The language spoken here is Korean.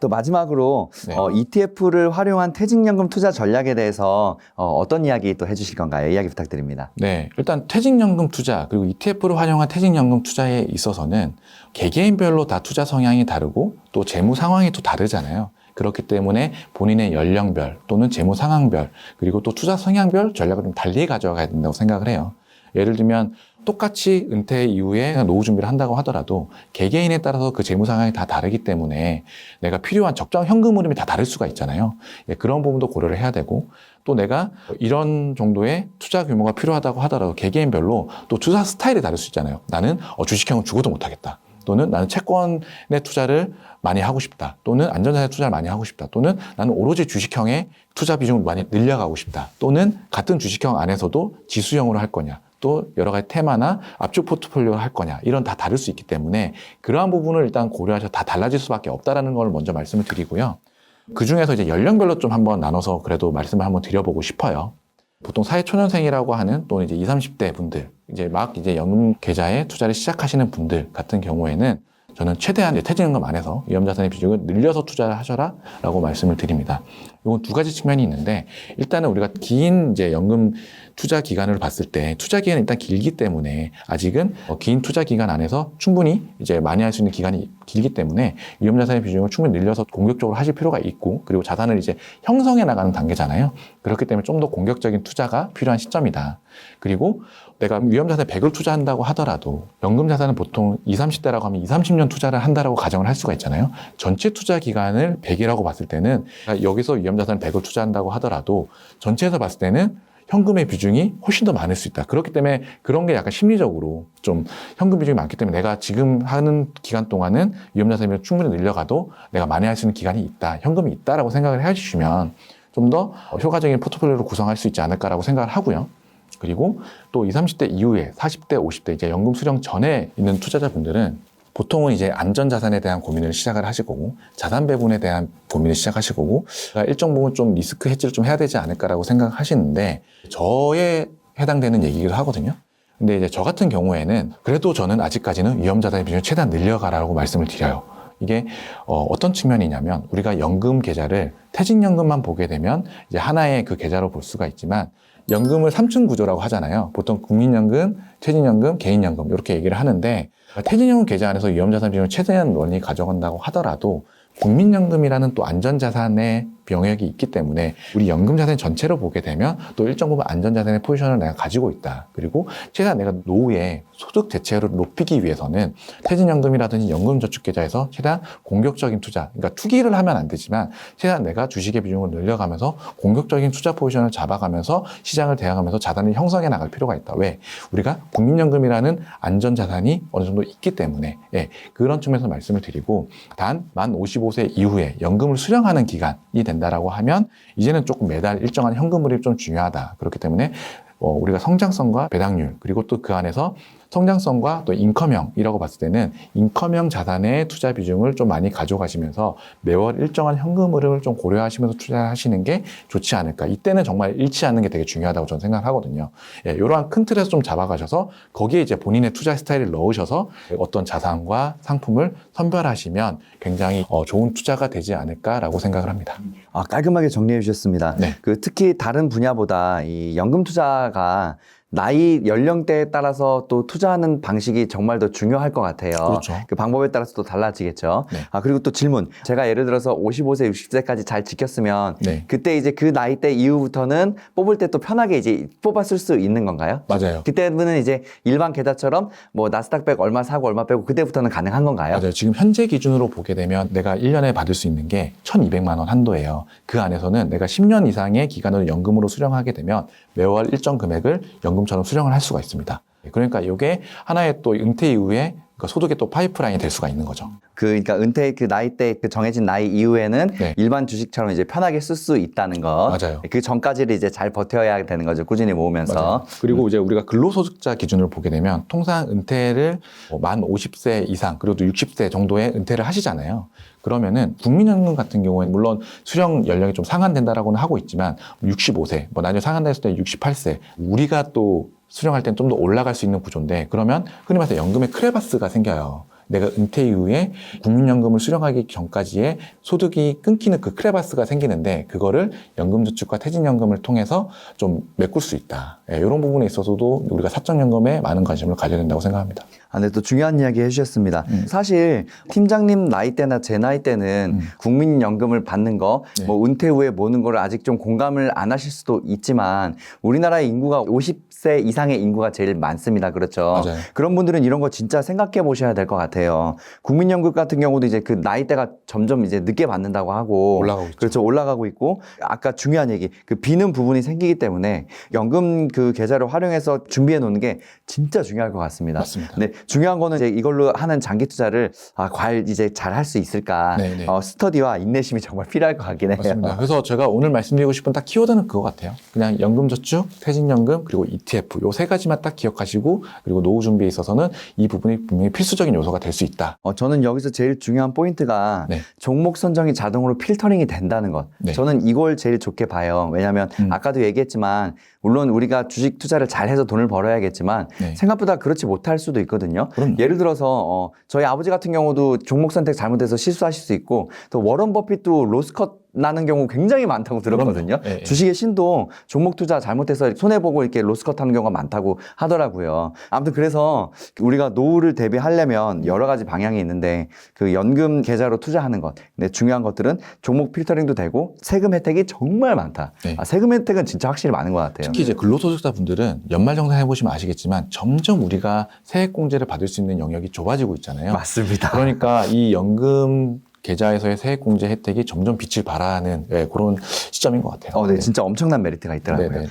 또 마지막으로 네. ETF를 활용한 퇴직연금 투자 전략에 대해서 어떤 이야기 또 해주실 건가요? 이야기 부탁드립니다. 네, 일단 퇴직연금 투자 그리고 ETF를 활용한 퇴직연금 투자에 있어서는 개개인별로 다 투자 성향이 다르고 또 재무 상황이 또 다르잖아요. 그렇기 때문에 본인의 연령별 또는 재무 상황별 그리고 또 투자 성향별 전략을 좀 달리 가져가야 된다고 생각을 해요. 예를 들면 똑같이 은퇴 이후에 노후 준비를 한다고 하더라도 개개인에 따라서 그 재무 상황이 다 다르기 때문에 내가 필요한 적정 현금 흐름이 다 다를 수가 있잖아요. 그런 부분도 고려를 해야 되고 또 내가 이런 정도의 투자 규모가 필요하다고 하더라도 개개인별로 또 투자 스타일이 다를 수 있잖아요. 나는 주식형은 죽어도 못하겠다. 또는 나는 채권에 투자를 많이 하고 싶다. 또는 안전자산에 투자를 많이 하고 싶다. 또는 나는 오로지 주식형의 투자 비중을 많이 늘려가고 싶다. 또는 같은 주식형 안에서도 지수형으로 할 거냐. 또 여러 가지 테마나 압축 포트폴리오를 할 거냐. 이런 다 다를 수 있기 때문에 그러한 부분을 일단 고려하셔서 다 달라질 수밖에 없다라는 걸 먼저 말씀을 드리고요. 그 중에서 이제 연령별로 좀 한번 나눠서 그래도 말씀을 한번 드려보고 싶어요. 보통 사회초년생이라고 하는 또는 이제 20, 30대 분들, 이제 연금 계좌에 투자를 시작하시는 분들 같은 경우에는 저는 최대한 퇴직연금 안에서 위험자산의 비중을 늘려서 투자를 하셔라 라고 말씀을 드립니다. 이건 두 가지 측면이 있는데 일단은 우리가 긴 이제 연금 투자 기간을 봤을 때 투자 기간이 일단 길기 때문에 아직은 긴 투자 기간 안에서 충분히 이제 많이 할 수 있는 기간이 길기 때문에 위험자산의 비중을 충분히 늘려서 공격적으로 하실 필요가 있고 그리고 자산을 이제 형성해 나가는 단계잖아요. 그렇기 때문에 좀 더 공격적인 투자가 필요한 시점이다. 그리고 내가 위험자산에 100을 투자한다고 하더라도 연금자산은 보통 20, 30대라고 하면 20, 30년 투자를 한다라고 가정을 할 수가 있잖아요. 전체 투자 기간을 100이라고 봤을 때는 여기서 위험자산 100을 투자한다고 하더라도 전체에서 봤을 때는 현금의 비중이 훨씬 더 많을 수 있다. 그렇기 때문에 그런 게 약간 심리적으로 좀 현금 비중이 많기 때문에 내가 지금 하는 기간 동안은 위험자산이 충분히 늘려가도 내가 많이 할 수 있는 기간이 있다. 현금이 있다라고 생각을 해주시면 좀 더 효과적인 포트폴리오를 구성할 수 있지 않을까라고 생각을 하고요. 그리고 또 20, 30대 이후에 40대, 50대 이제 연금 수령 전에 있는 투자자분들은 보통은 이제 안전자산에 대한 고민을 시작을 하실 거고 자산 배분에 대한 고민을 시작하실 거고 일정 부분 좀 리스크 해지를 좀 해야 되지 않을까라고 생각하시는데 저에 해당되는 얘기기도 하거든요. 근데 이제 저 같은 경우에는 그래도 저는 아직까지는 위험자산의 비중을 최대한 늘려가라고 말씀을 드려요. 이게 어떤 측면이냐면 우리가 연금 계좌를 퇴직연금만 보게 되면 이제 하나의 그 계좌로 볼 수가 있지만 연금을 3층 구조라고 하잖아요. 보통 국민연금, 퇴직연금, 개인연금 이렇게 얘기를 하는데 퇴직연금 계좌 안에서 위험자산 비중을 최대한 많이 가져간다고 하더라도 국민연금이라는 또 안전자산의 병역이 있기 때문에 우리 연금자산 전체로 보게 되면 또 일정 부분 안전자산의 포지션을 내가 가지고 있다. 그리고 최대한 내가 노후에 소득 대체율을 높이기 위해서는 퇴직연금이라든지 연금저축계좌에서 최대한 공격적인 투자, 그러니까 투기를 하면 안 되지만 최대한 내가 주식의 비중을 늘려가면서 공격적인 투자 포지션을 잡아가면서 시장을 대항하면서 자산을 형성해 나갈 필요가 있다. 왜? 우리가 국민연금이라는 안전자산이 어느 정도 있기 때문에 그런 측면에서 말씀을 드리고 단 만 55세 이후에 연금을 수령하는 기간이 된다라고 하면 이제는 조금 매달 일정한 현금흐름이 좀 중요하다. 그렇기 때문에 우리가 성장성과 배당률 그리고 또 그 안에서 성장성과 또 인컴형이라고 봤을 때는 인컴형 자산의 투자 비중을 좀 많이 가져가시면서 매월 일정한 현금 흐름을 좀 고려하시면서 투자하시는 게 좋지 않을까. 이때는 정말 잃지 않는 게 되게 중요하다고 저는 생각을 하거든요. 이러한 큰 틀에서 좀 잡아가셔서 거기에 이제 본인의 투자 스타일을 넣으셔서 어떤 자산과 상품을 선별하시면 굉장히 좋은 투자가 되지 않을까라고 생각을 합니다. 깔끔하게 정리해 주셨습니다. 네. 특히 다른 분야보다 이 연금 투자가 나이 연령대에 따라서 또 투자하는 방식이 정말 더 중요할 것 같아요. 그렇죠. 그 방법에 따라서 또 달라지겠죠. 네. 그리고 또 질문. 제가 예를 들어서 55세, 60세까지 잘 지켰으면 네. 그때 이제 그 나이대 이후부터는 뽑을 때 또 편하게 이제 뽑았을 수 있는 건가요? 맞아요. 그때는 이제 일반 계좌처럼 뭐 나스닥 100 얼마 사고 얼마 빼고 그때부터는 가능한 건가요? 맞아요. 지금 현재 기준으로 보게 되면 내가 1년에 받을 수 있는 게 1,200만 원 한도예요. 그 안에서는 내가 10년 이상의 기간을 연금으로 수령하게 되면 매월 일정 금액을 연금처럼 수령을 할 수가 있습니다. 그러니까 이게 하나의 또 은퇴 이후에 소득의 또 파이프라인이 될 수가 있는 거죠. 그러니까 은퇴 그 나이대 그 정해진 나이 이후에는 네. 일반 주식처럼 이제 편하게 쓸 수 있다는 것. 맞아요. 그 전까지를 이제 잘 버텨야 되는 거죠. 꾸준히 모으면서. 맞아요. 그리고 이제 우리가 근로소득자 기준으로 보게 되면 통상 은퇴를 만 50세 이상 그리고 또 60세 정도의 은퇴를 하시잖아요. 그러면은 국민연금 같은 경우에는 물론 수령 연령이 좀 상한된다라고는 하고 있지만 65세, 나중에 상한됐을 때 68세 우리가 또 수령할 때는 좀 더 올라갈 수 있는 구조인데 그러면 흔히 말해서 연금의 크레바스가 생겨요. 내가 은퇴 이후에 국민연금을 수령하기 전까지의 소득이 끊기는 그 크레바스가 생기는데 그거를 연금저축과 퇴직연금을 통해서 좀 메꿀 수 있다. 이런 부분에 있어서도 우리가 사적연금에 많은 관심을 가져야 된다고 생각합니다. 네, 또 중요한 이야기 해주셨습니다. 사실 팀장님 나이 때나 제 나이 때는 국민연금을 받는 거, 네. 뭐 은퇴 후에 모는 거를 아직 좀 공감을 안 하실 수도 있지만 우리나라의 인구가 50세 이상의 인구가 제일 많습니다. 그렇죠? 맞아요. 그런 분들은 이런 거 진짜 생각해 보셔야 될 것 같아요. 국민연금 같은 경우도 이제 그 나이대가 점점 이제 늦게 받는다고 하고 올라가고 있죠. 그렇죠. 올라가고 있고 아까 중요한 얘기 그 비는 부분이 생기기 때문에 연금 그 계좌를 활용해서 준비해 놓는 게 진짜 중요할 것 같습니다. 맞습니다. 네, 중요한 거는 이제 이걸로 하는 장기 투자를 과연 이제 잘 할 수 있을까? 네네. 스터디와 인내심이 정말 필요할 것 같긴 해요. 맞습니다. 그래서 제가 오늘 말씀드리고 싶은 딱 키워드는 그거 같아요. 그냥 연금저축, 퇴직연금, 그리고 ETF 요 세 가지만 딱 기억하시고 그리고 노후 준비에 있어서는 이 부분이 분명히 필수적인 요소가 될 수 있다. 저는 여기서 제일 중요한 포인트가 네. 종목 선정이 자동으로 필터링이 된다는 것. 네. 저는 이걸 제일 좋게 봐요. 왜냐하면 아까도 얘기했지만 물론 우리가 주식 투자를 잘해서 돈을 벌어야겠지만 네. 생각보다 그렇지 못할 수도 있거든요. 그럼요. 예를 들어서 저희 아버지 같은 경우도 종목 선택 잘못해서 실수하실 수 있고 또 워런 버핏도 로스컷 나는 경우 굉장히 많다고 들었거든요. 예, 예. 주식의 신도 종목 투자 잘못해서 손해보고 이렇게 로스컷 하는 경우가 많다고 하더라고요. 아무튼 그래서 우리가 노후를 대비하려면 여러 가지 방향이 있는데 그 연금 계좌로 투자하는 것. 근데 중요한 것들은 종목 필터링도 되고 세금 혜택이 정말 많다. 네. 세금 혜택은 진짜 확실히 많은 것 같아요. 특히 이제 근로소득자분들은 연말정산 해보시면 아시겠지만 점점 우리가 세액공제를 받을 수 있는 영역이 좁아지고 있잖아요. 맞습니다. 그러니까 이 연금 계좌에서의 세액공제 혜택이 점점 빛을 발하는 그런 시점인 것 같아요. 네, 진짜 엄청난 메리트가 있더라고요. 네네.